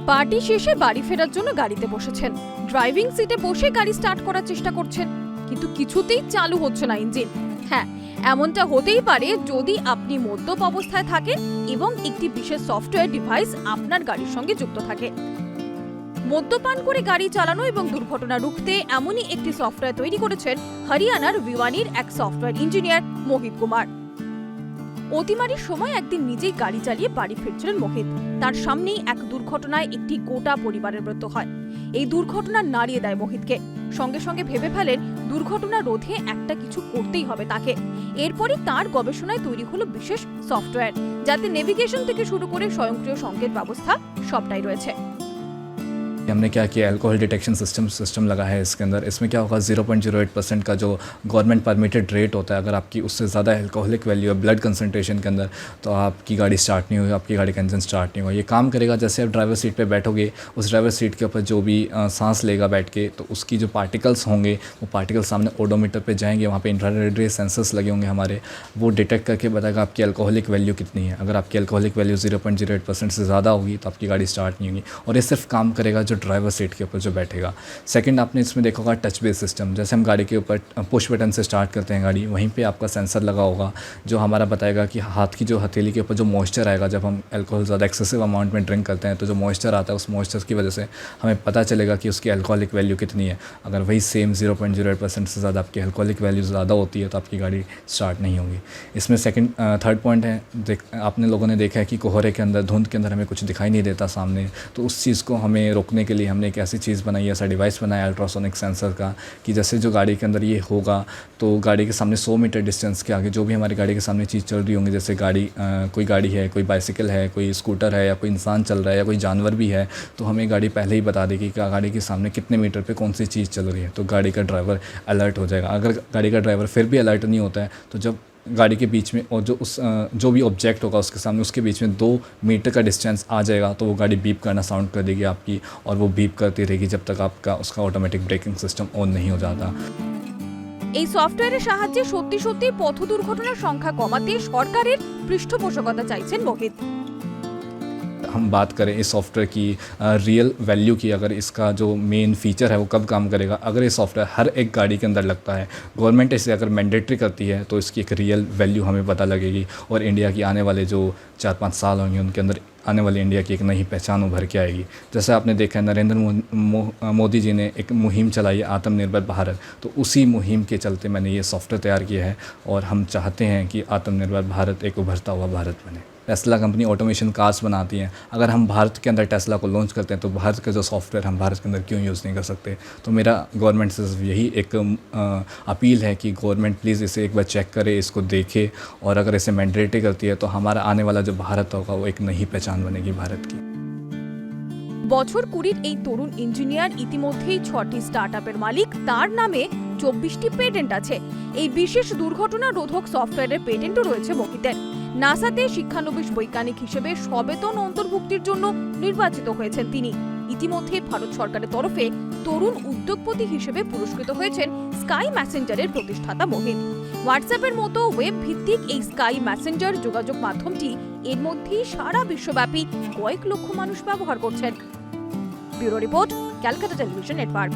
Party শেষে বাড়ি ফেরার জন্য গাড়িতে বসেছেন। ড্রাইভিং সিটে বসে গাড়ি স্টার্ট করার চেষ্টা করছেন, কিন্তু কিছুতেই চালু হচ্ছে না ইঞ্জিন। হ্যাঁ, এমনটা হতেই পারে যদি আপনি মদ্যপ অবস্থায় থাকেন এবং একটি বিশেষ সফটওয়্যার ডিভাইস আপনার গাড়ির সঙ্গে যুক্ত থাকে। মদ্যপান করে গাড়ি চালানো এবং দুর্ঘটনা রুখতে এমনই একটি সফটওয়্যার তৈরি করেছেন হরিয়ানার ভিওয়ানির এক সফটওয়্যার ইঞ্জিনিয়ার মোহিত কুমার। অতিমারির সময় একদিন নিজেই গাড়ি চালিয়ে বাড়ি ফিরছিলেন মোহিত। তার সামনেই এক দুর্ঘটনায় একটি গোটা পরিবারের মৃত্যু হয়। এই দুর্ঘটনা নাড়িয়ে দেয় মোহিতকে। সঙ্গে সঙ্গে ভেবে ফেলেন দুর্ঘটনা রোধে একটা কিছু করতেই হবে তাকে। এরপরই তার গবেষণায় তৈরি হলো বিশেষ সফটওয়্যার, যাতে নেভিগেশন থেকে শুরু করে স্বয়ংক্রিয় সংকেত ব্যবস্থা সবটাই রয়েছে। हमने क्या किया, अल्कोहल डिटेक्शन सिस्टम लगा है इसके अंदर। इसमें क्या होगा, 0.08% का जो गवर्नमेंट परमिटेड रेट होता है, अगर आपकी उससे ज़्यादा अल्कोहलिक वैल्यू है ब्लड कंसंट्रेशन के अंदर, तो आपकी गाड़ी स्टार्ट नहीं होगी, आपकी गाड़ी का इंजन स्टार्ट नहीं होगा। ये काम करेगा जैसे आप ड्राइवर सीट पे बैठोगे, उस ड्राइवर सीट के ऊपर जो भी सांस लेगा बैठ के, तो उसकी जो पार्टिकल्स होंगे वो पार्टिकल्स सामने ओडोमीटर पे जाएंगे। वहाँ पे इंफ्रारेड रे सेंसर्स लगे होंगे हमारे, वो डिटेक्ट करके बताएगा आपकी अल्कोहलिक वैल्यू कितनी है। अगर आपकी अल्कोहलिक वैल्यू 0.08% से ज़्यादा होगी तो आपकी गाड़ी स्टार्ट नहीं होगी। और ये सिर्फ काम करेगा जो ड्राइवर सीट के ऊपर जो बैठेगा। सेकंड, आपने इसमें देखा होगा टच बेस सिस्टम। जैसे हम गाड़ी के ऊपर पुश बटन से स्टार्ट करते हैं गाड़ी, वहीं पे आपका सेंसर लगा होगा जो हमारा बताएगा कि हाथ की जो हथेली के ऊपर जो मॉइस्चर आएगा, जब हम अल्कोहल ज़्यादा एक्सेसिव अमाउंट में ड्रिंक करते हैं तो जो मॉइस्चर आता है, उस मॉइस्चर की वजह से हमें पता चलेगा कि उसकी अल्कोहलिक वैल्यू कितनी है। अगर वही सेम 0.08% से ज़्यादा आपकी अल्कोहलिक वैल्यू ज़्यादा होती है तो आपकी गाड़ी स्टार्ट नहीं होगी। इसमें थर्ड पॉइंट है, आपने लोगों ने देखा है कि कोहरे के अंदर, धुंध के अंदर हमें कुछ दिखाई नहीं देता सामने, तो उस चीज़ को हमें रोकने के लिए हमने एक ऐसी चीज़ बनाई, ऐसा डिवाइस बनाया अल्ट्रासोनिक सेंसर का, कि जैसे जो गाड़ी के अंदर ये होगा तो गाड़ी के सामने 100 मीटर डिस्टेंस के आगे जो भी हमारी गाड़ी के सामने चीज़ चल रही होंगी, जैसे कोई गाड़ी है, कोई बाइसिकल है, कोई स्कूटर है, या कोई इंसान चल रहा है, या कोई जानवर भी है, तो हमें गाड़ी पहले ही बता देगी कि गाड़ी के सामने कितने मीटर पे कौन सी चीज़ चल रही है, तो गाड़ी का ड्राइवर अलर्ट हो जाएगा। अगर गाड़ी का ड्राइवर फिर भी अलर्ट नहीं होता है तो जब गाड़ी के बीच में और जो भी ऑब्जेक्ट होगा उसके सामने, उसके बीच में 2 मीटर का डिस्टेंस आ जाएगा तो वो गाड़ी बीप करना साउंड कर देगी आपकी, और वो बीप करती रहेगी जब तक उसका ऑटोमेटिक ब्रेकिंग सिस्टम ऑन नहीं हो जाता। এই সফটওয়্যারের সাহায্যে সত্যি সত্যি পথ দুর্ঘটনার সংখ্যা কমাতে সরকারের পৃষ্ঠপোষকতা চাইছেন মোহিত। हम बात करें इस सॉफ्टवेयर की रियल वैल्यू की, अगर इसका जो मेन फीचर है वो कब काम करेगा, अगर ये सॉफ्टवेयर हर एक गाड़ी के अंदर लगता है, गवर्नमेंट इसे अगर मैंडेटरी करती है, तो इसकी एक रियल वैल्यू हमें पता लगेगी। और इंडिया की आने वाले जो 4-5 साल होंगे उनके अंदर आने वाली इंडिया की एक नई पहचान उभर के आएगी। जैसे आपने देखा है नरेंद्र मोदी जी ने एक मुहिम चलाई है आत्मनिर्भर भारत, तो उसी मुहिम के चलते मैंने ये सॉफ्टवेयर तैयार किया है, और हम चाहते हैं कि आत्मनिर्भर भारत एक उभरता हुआ भारत बने। टेस्ला कंपनी ऑटोमेशन कार्स बनाती हैं, अगर हम भारत के अंदर टेस्ला को लॉन्च करते हैं तो भारत का जो सॉफ्टवेयर हम भारत के अंदर क्यों यूज़ नहीं कर सकते। तो मेरा गवर्नमेंट से यही एक अपील है कि गवर्नमेंट प्लीज़ इसे एक बार चेक करे, इसको देखे, और अगर इसे मैंडेटरी करती है तो हमारा आने वाला जो भारत होगा वो एक नई पहचान बनेगी भारत की। বছর 20-র এই তরুণ ইঞ্জিনিয়ার ইতিমধ্যেই 6টি স্টার্টআপের মালিক। তার নামে 24টি পেটেন্ট আছে। এই বিশেষ দুর্ঘটনা রোধক সফটওয়্যারের পেটেন্টও রয়েছে মোহিতের। নাসাতে শিক্ষানবিশ বৈজ্ঞানিক হিসেবে সবেতন অন্তর্ভুক্তির জন্য নির্বাচিত হয়েছেন তিনি। ইতিমধ্যে ভারত সরকারের তরফে তরুণ উদ্যোগপতি হিসেবে পুরস্কৃত হয়েছেন স্কাই মেসেঞ্জারের প্রতিষ্ঠাতা মোহিত। হোয়াটসঅ্যাপের মতো ওয়েব ভিত্তিক এই স্কাই মেসেঞ্জার যোগাযোগ মাধ্যমটি এর মধ্যেই সারা বিশ্বব্যাপী কয়েক লক্ষ মানুষ ব্যবহার করছেন। Bureau report, Calcutta television network.